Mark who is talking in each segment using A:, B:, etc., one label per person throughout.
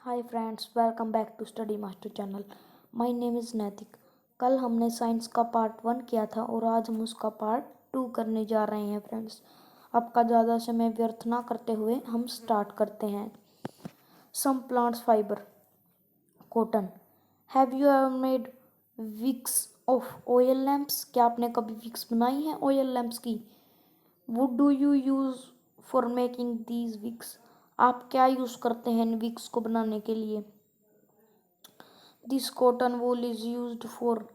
A: Hi friends, welcome back to study master channel. My name is Naitik. कल हमने science का part 1 किया था और आज हम उसका पार्ट 2 करने जा रहे हैं फ्रेंड्स। आपका ज़्यादा समय व्यर्थ ना करते हुए हम स्टार्ट करते हैं। Some plants fibre cotton. Have you ever made wicks of oil lamps? क्या आपने कभी विक्स बनाई है ऑयल लैम्प्स की? What do you use for making these wicks? आप क्या यूज़ करते हैं इन विक्स को बनाने के लिए? This cotton wool is used for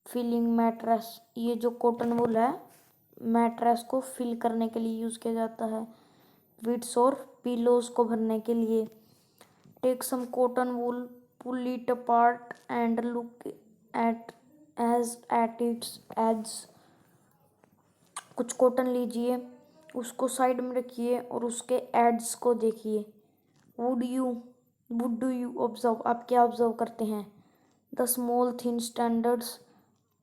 A: filling mattress. ये जो कॉटन वूल है मैट्रेस को फिल करने के लिए यूज़ किया जाता है। विड्स और पिलोज को भरने के लिए। Take some cotton wool, pull it apart and look at its ends. कुछ कॉटन लीजिए, उसको साइड में रखिए और उसके एड्स को देखिए। What do you observe? आप क्या ऑब्जर्व करते हैं? The small thin strands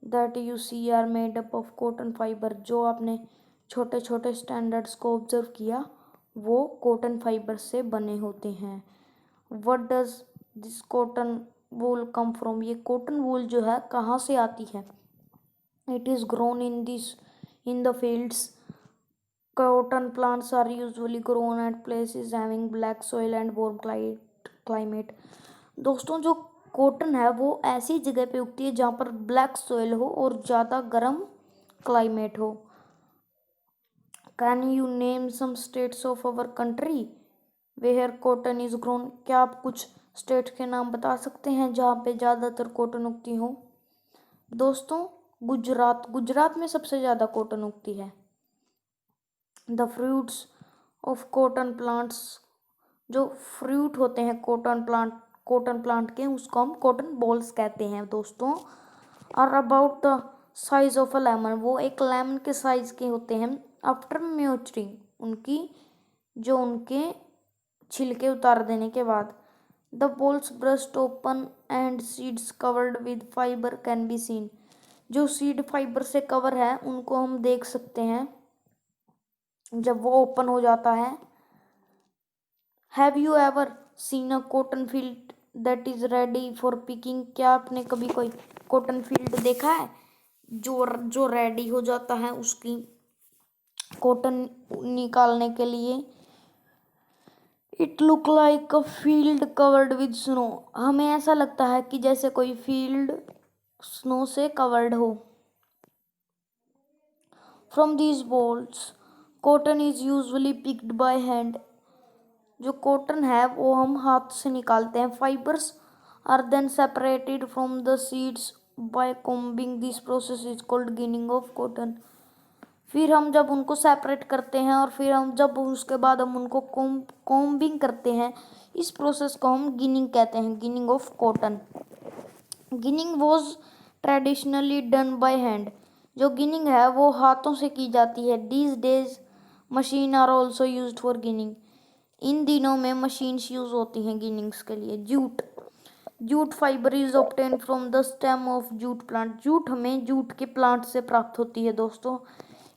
A: that you see are made up of cotton fibre. जो आपने छोटे छोटे स्टैंडर्ड्स को ऑब्जर्व किया वो कॉटन फाइबर से बने होते हैं। What does this cotton wool come from? ये कॉटन वूल जो है कहाँ से आती है? It is grown in the fields. Cotton plants are usually grown at places having black soil and warm climate. दोस्तों, जो कॉटन है वो ऐसी जगह पे उगती है जहाँ पर ब्लैक सॉइल हो और ज़्यादा गर्म क्लाइमेट हो। Can you name some states of our country where cotton is grown? क्या आप कुछ स्टेट के नाम बता सकते हैं जहाँ पे ज़्यादातर कॉटन उगती हो? दोस्तों, गुजरात में सबसे ज़्यादा कॉटन उगती है। The fruits of cotton plants. जो फ्रूट होते हैं कॉटन प्लांट के उसको हम कॉटन बॉल्स कहते हैं दोस्तों। और about the size of a lemon, वो एक लेमन के साइज के होते हैं। आफ्टर मैच्योरिंग, उनके छिलके उतार देने के बाद। The balls burst open and seeds covered with fibre can be seen. जो सीड फाइबर से कवर है उनको हम देख सकते हैं जब वो ओपन हो जाता है। Have you ever seen a cotton field that is ready for picking? क्या आपने कभी कोई कॉटन फील्ड देखा है जो रेडी हो जाता है उसकी कॉटन निकालने के लिए? It look like a field covered with snow. हमें ऐसा लगता है कि जैसे कोई फील्ड स्नो से कवर्ड हो। From these balls cotton is usually picked by hand. जो कॉटन है वो हम हाथ से निकालते हैं। Fibres are then separated from the seeds by combing. This process is called ginning of cotton. फिर हम जब उनको सेपरेट करते हैं और फिर हम जब उसके बाद हम उनको कॉम्बिंग करते हैं, इस प्रोसेस को हम गिनिंग कहते हैं, ginning of cotton. Ginning was traditionally done by hand. जो गिनिंग है वो हाथों से की जाती है। These days machine are also use for ginning. इन दिनों में मशीन्स यूज होती हैं गिनिंग्स के लिए। Jute fibre is obtain from the stem of jute plant. Jute हमें जूट के प्लांट से प्राप्त होती है दोस्तों।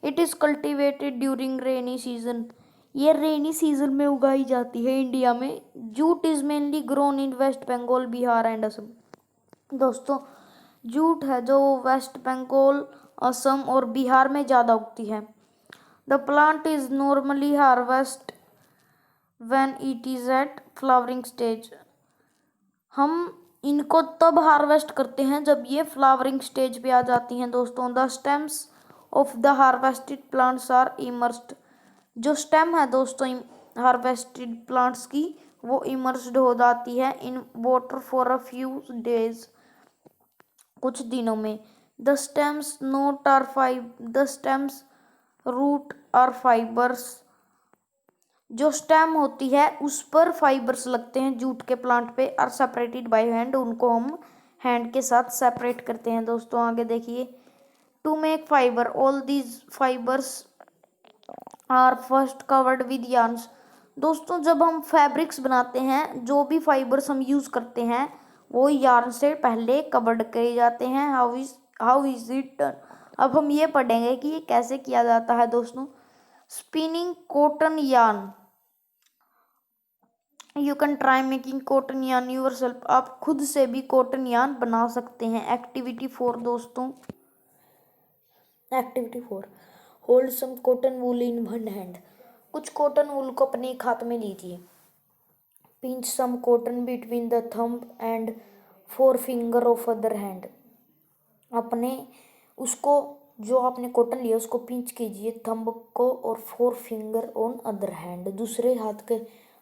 A: It is cultivated during rainy season. ये रेनी सीजन में उगाई जाती है इंडिया में। Jute is mainly grown in West Bengal, Bihar and Assam. दोस्तों, जूट है जो वेस्ट बंगाल, असम और बिहार में ज़्यादा उगती है। The plant is normally harvest when it is at flowering stage. हम इनको तब हार्वेस्ट करते हैं जब ये फ्लावरिंग स्टेज पे आ जाती हैं दोस्तों। The stems of the harvested plants are immersed. जो स्टेम है दोस्तों हार्वेस्टेड प्लांट्स की, वो इमर्स्ड हो जाती है in water for a few days, कुछ दिनों में। The stems rot are fibres. जो स्टेम होती है उस पर फाइबर्स लगते हैं जूट के प्लांट पे। आर सेपरेटेड बाय हैंड, उनको हम हैंड के साथ सेपरेट करते हैं दोस्तों। आगे देखिए। To make fibre, all these fibres are first covered with yarns। दोस्तों, जब हम फैब्रिक्स बनाते हैं, जो भी फाइबर्स हम यूज करते हैं वो यार्न से पहले कवर्ड किए जाते हैं। How is it done? अब हम ये पढ़ेंगे कि ये कैसे किया जाता है दोस्तों। Spinning cotton yarn. You can try making cotton yarn yourself. आप खुद से भी कॉटन यार्न बना सकते हैं। एक्टिविटी 4 दोस्तों, activity 4, hold some cotton wool in one hand. कुछ कॉटन वूल को अपने एक हाथ में लीजिए। Pinch some cotton between the thumb and forefinger of other hand. अपने उसको जो आपने कॉटन लिया उसको पिंच कीजिए, थंब को और four finger on other hand, दूसरे हाथ के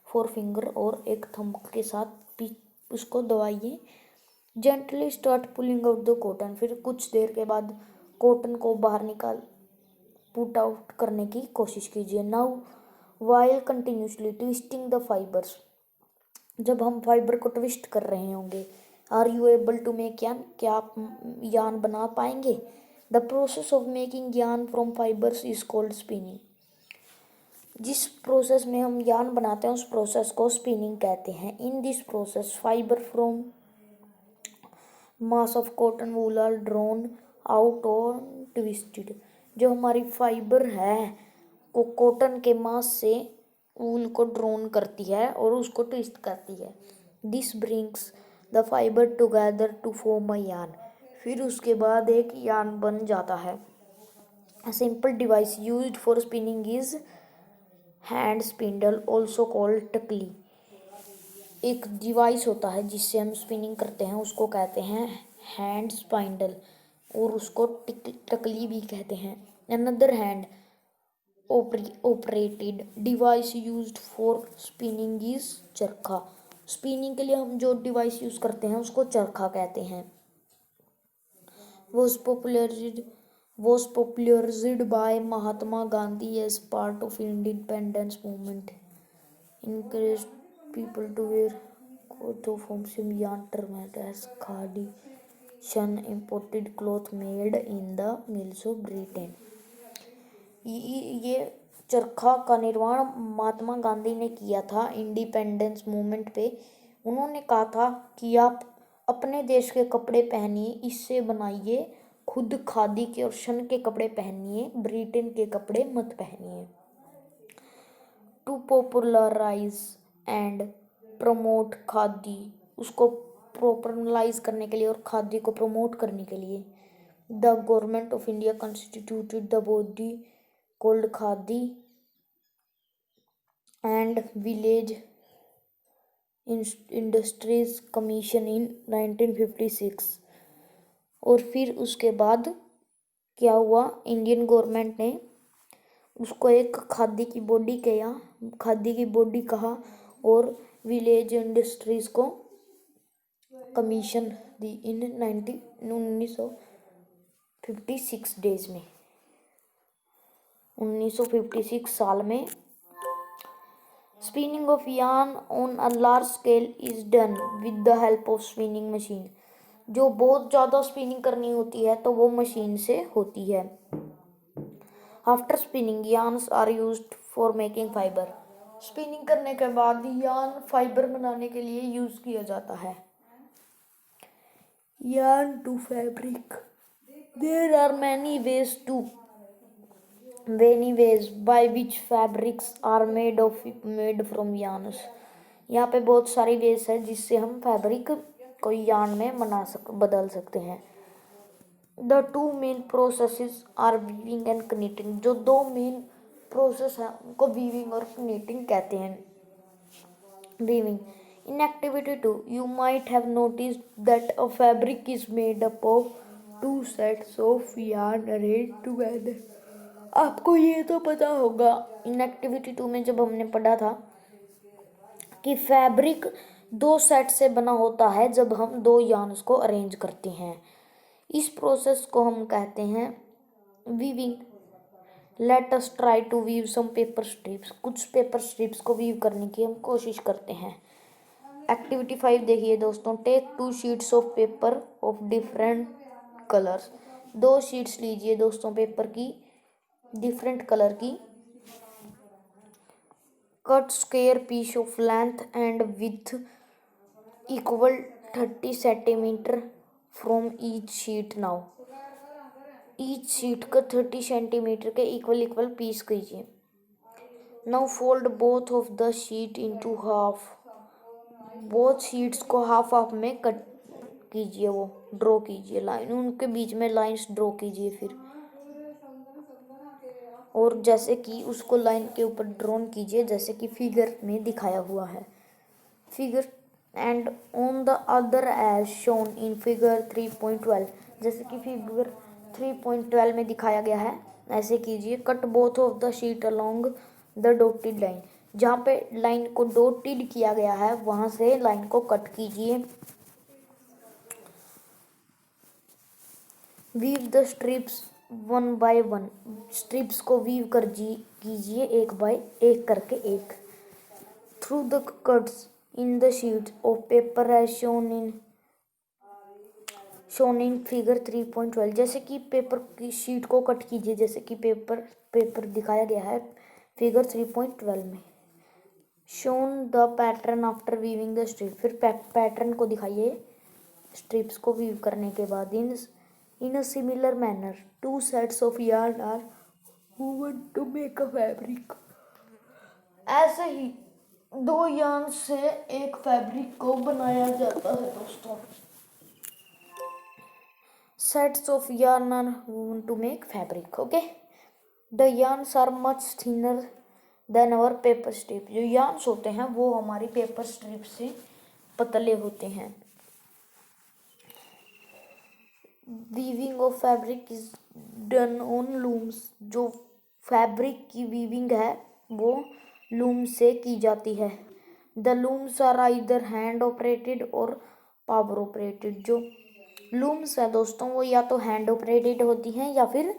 A: फोर फिंगर और एक थंब के साथ उसको दबाइए। Gently start pulling out the cotton. फिर कुछ देर के बाद कॉटन को बाहर निकाल पुट आउट करने की कोशिश कीजिए। Now while continuously twisting the fibres. जब हम फाइबर को ट्विस्ट कर रहे होंगे, are you able to make yarn, क्या आप यान बना पाएंगे? The process of making yarn from fibres is called spinning. जिस प्रोसेस में हम यान बनाते हैं उस प्रोसेस को स्पिनिंग कहते हैं। In this process fibre from mass of cotton wool are drawn out और ट्विस्टेड। जो हमारी फाइबर है वो कॉटन के मास से वूल को ड्रॉन करती है और उसको ट्विस्ट करती है। This brings the fibre together to form a yarn. फिर उसके बाद एक यान बन जाता है। A simple device used for spinning is hand spindle, also called टकली। एक डिवाइस होता है जिससे हम स्पिनिंग करते हैं, उसको कहते हैं हैंड स्पाइंडल और उसको टकली भी कहते हैं। Another hand operated device used for spinning is चरखा। स्पिनिंग के लिए हम जो डिवाइस यूज करते हैं उसको चरखा कहते हैं। was popularized by Mahatma Gandhi as part of independence movement. Encouraged people to wear cloth from some yarn termed as khadi, शन imported cloth made in the mills of Britain। ये चरखा का निर्माण महात्मा गांधी ने किया था इंडिपेंडेंस मूवमेंट पे। उन्होंने कहा था कि आप अपने देश के कपड़े पहनिए, इससे बनाइए, खुद खादी के और शन के कपड़े पहनिए, ब्रिटेन के कपड़े मत पहनिए। To popularise and promote khadi, उसको पॉपुलराइज करने के लिए और खादी को प्रमोट करने के लिए the government of India constituted the body called khadi and village industries commission इन 1956। और फिर उसके बाद क्या हुआ, इंडियन गवर्नमेंट ने उसको एक खादी की बॉडी कहा और विलेज इंडस्ट्रीज को कमीशन दी इन 1956 डेज में, 1956 साल में। Spinning of yarn on a large scale is done with the help of spinning machine. जो बहुत ज़्यादा स्पिनिंग करनी होती है तो वो मशीन से होती है। After spinning yarns are used for making fibre. Spinning करने के बाद yarn फाइबर बनाने के लिए यूज किया जाता है। yarn to fabric, there are many ways by which fabrics are made from yarns। यहाँ पे बहुत सारी वेज है जिससे हम फैब्रिक को यार्न में बदल सकते हैं। The two main processes are weaving and knitting। जो दो मेन प्रोसेस है उनको वीविंग और knitting कहते हैं। Weaving, in activity 2 you might have noticed that a fabric is made up of two sets of yarn arranged together। आपको ये तो पता होगा, इन एक्टिविटी 2 में जब हमने पढ़ा था कि फैब्रिक दो सेट से बना होता है जब हम दो yarns को अरेंज करते हैं। इस प्रोसेस को हम कहते हैं weaving. Let us try to weave some paper strips. कुछ पेपर स्ट्रिप्स को वीव करने की हम कोशिश करते हैं। एक्टिविटी 5 देखिए दोस्तों, take 2 sheets of paper of different colours. 2 sheets लीजिए दोस्तों पेपर की डिफरेंट कलर की। Cut square piece of length and width equal 30 centimetre from each sheet. Now each sheet का 30 सेंटीमीटर के इक्वल पीस कीजिए। Now fold both of the sheet into half. Both sheets को half half में cut कीजिए, वो draw कीजिए line, उनके बीच में लाइंस ड्रॉ कीजिए फिर, और जैसे कि उसको लाइन के ऊपर ड्रॉन कीजिए जैसे कि फिगर में दिखाया हुआ है। Figure and on the other as shown in figure 3.12, जैसे कि फिगर 3.12 में दिखाया गया है ऐसे कीजिए। Cut both of the sheet along the dotted line, जहाँ पे लाइन को डॉटेड किया गया है वहां से लाइन को कट कीजिए। Weave the strips one by one, strips को वीव कर कीजिए एक बाय एक करके एक। Through the cuts in the sheets of paper as shown in figure 3.12, जैसे कि पेपर की शीट को कट कीजिए जैसे कि पेपर दिखाया गया है फिगर 3.12 में। Shown the pattern after weaving the strip, फिर पैटर्न को दिखाइए स्ट्रिप्स को वीव करने के बाद। In a similar manner 2 sets of yarn are woven to make a fabric, ऐसे ही 2 yarn से एक फैब्रिक को बनाया जाता है दोस्तों। Sets of yarn are woven to make fabric. Okay, the yarns are much thinner than our paper strip, जो yarns होते हैं वो हमारी पेपर स्ट्रिप से पतले होते हैं। Weaving of fabric is done on looms, जो फैब्रिक की वीविंग है वो लूम से की जाती है। The looms are either hand operated और पावर ऑपरेटेड, जो लूम्स है दोस्तों वो या तो हैंड ऑपरेटेड होती हैं या फिर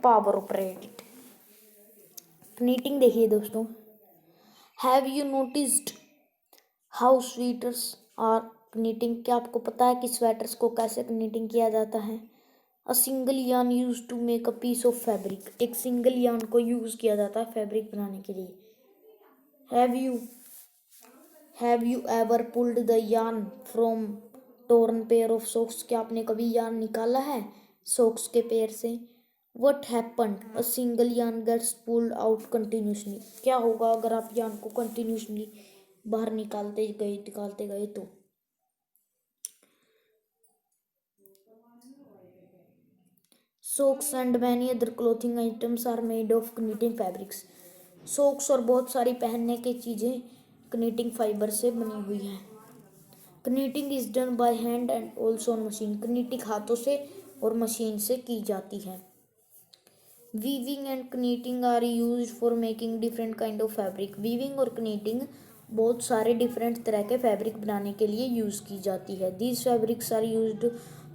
A: पावर ऑपरेटेड। नीटिंग देखिए दोस्तों, have you noticed how sweaters are knitting, क्या आपको पता है कि स्वेटर्स को कैसे नीटिंग किया जाता है। A single yarn use to make a piece of fabric, एक सिंगल यार्न को यूज किया जाता है फैब्रिक बनाने के लिए। Have you ever pulled the yarn from torn pair of socks, क्या आपने कभी यार्न निकाला है सॉक्स के पेयर से। What happened a single yarn gets pulled out continuously, क्या होगा अगर आप यार्न को कंटिन्यूसली बाहर निकालते गए तो। Socks and many other clothing items are made of knitting fabrics, socks और बहुत सारी पहनने की चीज़ें कनीटिंग फाइबर से बनी हुई हैं। Knitting is done by hand and also on machine, knitting हाथों से और मशीन से की जाती है। Weaving and knitting are used for making different kind of fabric, weaving और कनीटिंग बहुत सारे डिफरेंट तरह के फैब्रिक बनाने के लिए यूज़ की जाती है। These fabrics are used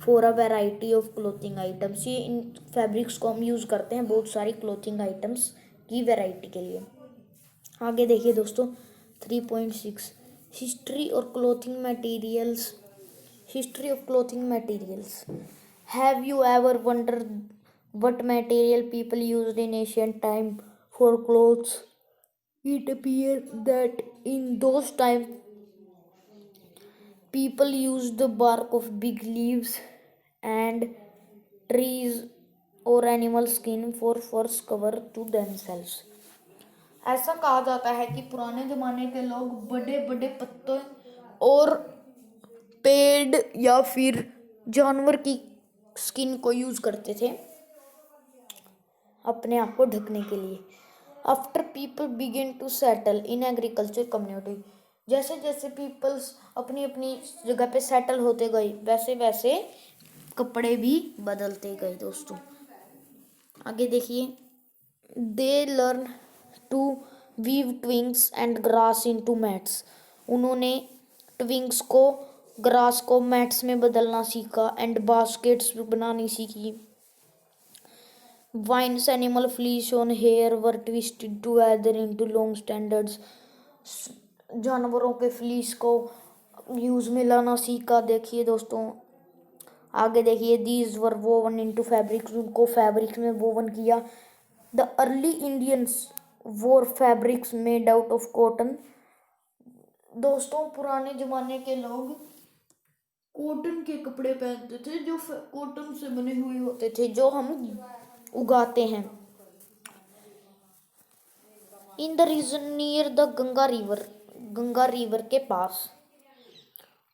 A: for a variety of clothing items, ये इन फैब्रिक्स को हम यूज़ करते हैं बहुत सारी क्लोथिंग आइटम्स की वैरायटी के लिए। आगे देखिए दोस्तों 3.6, हिस्ट्री और clothing materials, history of clothing materials. Have you ever wonder what material people used in ancient time for clothes? It appears that in those times people used the bark of big leaves and trees or animal skin for furs cover to themselves, ऐसा कहा जाता है कि पुराने जमाने के लोग बड़े बड़े पत्तों और पेड़ या फिर जानवर की स्किन को यूज करते थे अपने आप को ढकने के लिए। After people begin to settle in agriculture community, जैसे जैसे पीपल्स अपनी अपनी जगह पे सेटल होते गए वैसे वैसे कपड़े भी बदलते गए दोस्तों। आगे देखिए, they learn to weave twigs and grass into mats, उन्होंने ट्विंग्स को ग्रास को मैट्स में बदलना सीखा एंड बास्केट्स बनानी सीखी। Vines, animal fleece on hair were twisted together into long standards, जानवरों के फ्लीस को यूज में लाना सीखा। देखिए दोस्तों आगे देखिए, these were woven into fabrics, उनको फैब्रिक्स में वोवन किया। द अर्ली इंडियंस वोर fabrics made out of cotton, दोस्तों पुराने जमाने के लोग कॉटन के कपड़े पहनते थे जो कॉटन से बने हुए होते थे जो हम उगाते हैं। In the region near the Ganga river के पास,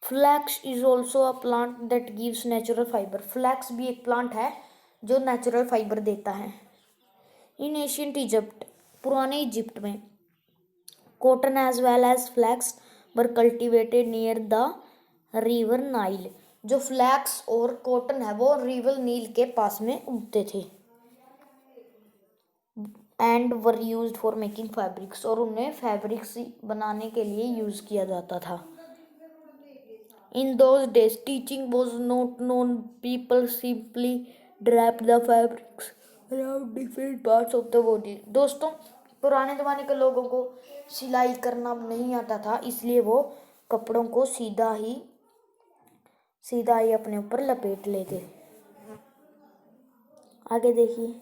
A: flax is also a plant that gives natural fibre. Flax भी एक प्लांट है जो नेचुरल फाइबर देता है। इन एशियंट इजिप्ट, पुराने इजिप्ट में, cotton as well as flax were cultivated near the river Nile. जो फ्लैक्स और कॉटन है वो रिवर नील के पास में उगते थे। And were used for making fabrics, और उन्हें फैब्रिक्स बनाने के लिए यूज किया जाता था। In those days, teaching was not known. People simply draped the fabrics around different parts of the body. दोस्तों, पुराने ज़माने के लोगों को सिलाई करना नहीं आता था, इसलिए वो कपड़ों को सीधा ही अपने ऊपर लपेट लेते। आगे देखिए।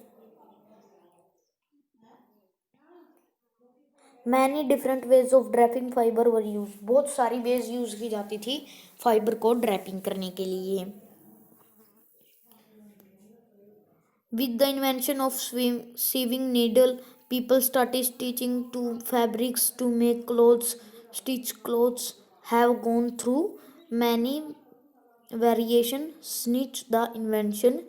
A: Many different ways of draping fibre were use. बहुत सारी वेज यूज की जाती थी फाइबर को ड्रैपिंग करने के लिए। With the invention of sewing needle, people started stitching to fabrics to make clothes. Stitched clothes have gone through many variations since the invention,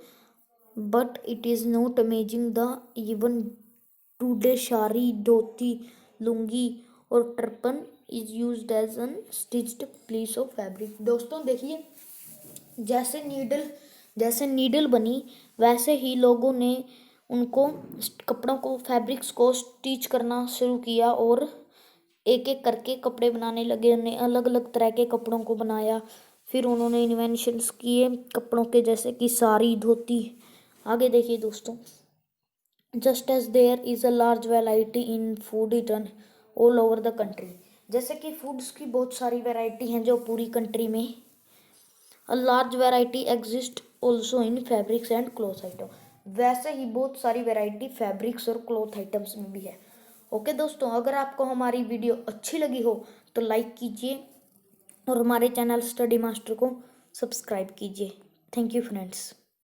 A: but it is not amazing the even today shari, dhoti, lungi or turban is used as a stitched piece of fabric। दोस्तों देखिए, जैसे needle बनी वैसे ही लोगों ने उनको कपड़ों को फैब्रिक्स को स्टिच करना शुरू किया और एक एक करके कपड़े बनाने लगे। उन्हें अलग अलग तरह के कपड़ों को बनाया। फिर उन्होंने इन्वेंशंस किए कपड़ों के, जैसे कि साड़ी, धोती। आगे देखिए दोस्तों। Just as there is a large variety in food eaten all over the country. जैसे कि फूड्स की बहुत सारी वेराइटी हैं जो पूरी कंट्री में। A large variety exists also in fabrics and cloth item। वैसे ही बहुत सारी वैरायटी फैब्रिक्स और क्लॉथ आइटम्स में भी है। ओके दोस्तों, अगर आपको हमारी वीडियो अच्छी लगी हो तो लाइक कीजिए और हमारे चैनल स्टडी मास्टर को सब्सक्राइब कीजिए। Thank you friends.